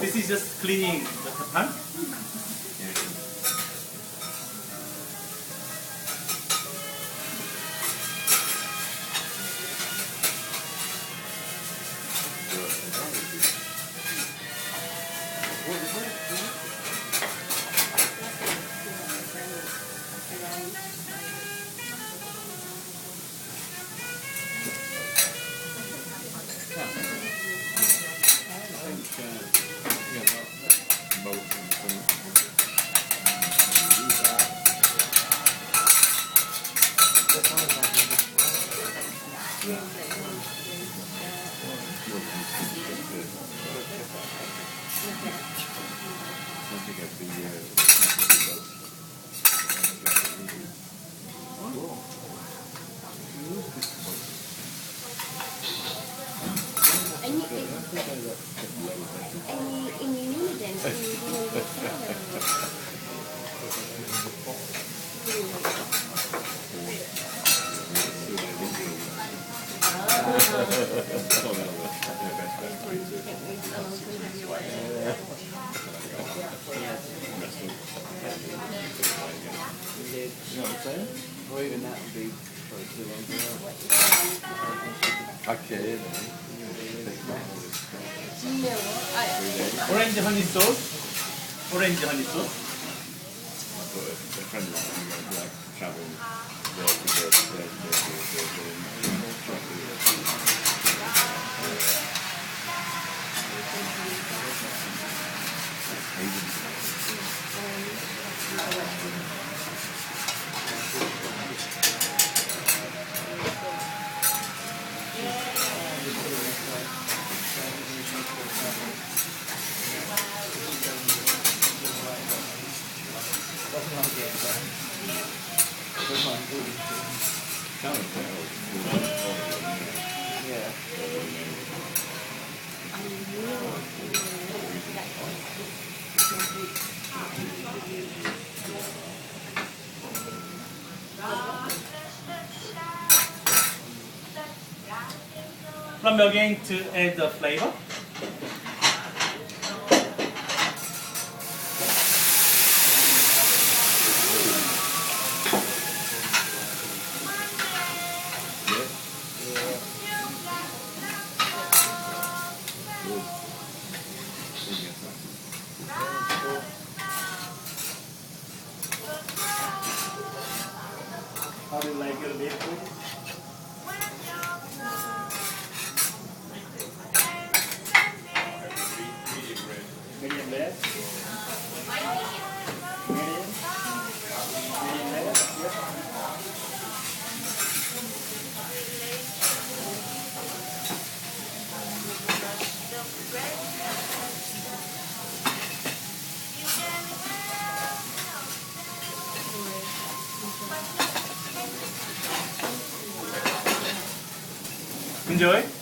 This is just cleaning the pan. You know what I'm saying? Or even that would be probably too long for her. Okay, Orange honey sauce. Orange honey sauce. I've got a friend of mine who like travel there to From we're going to add the flavor. How do you like your vehicle? Medium rare? Medium? Medium rare? Yes. Enjoy.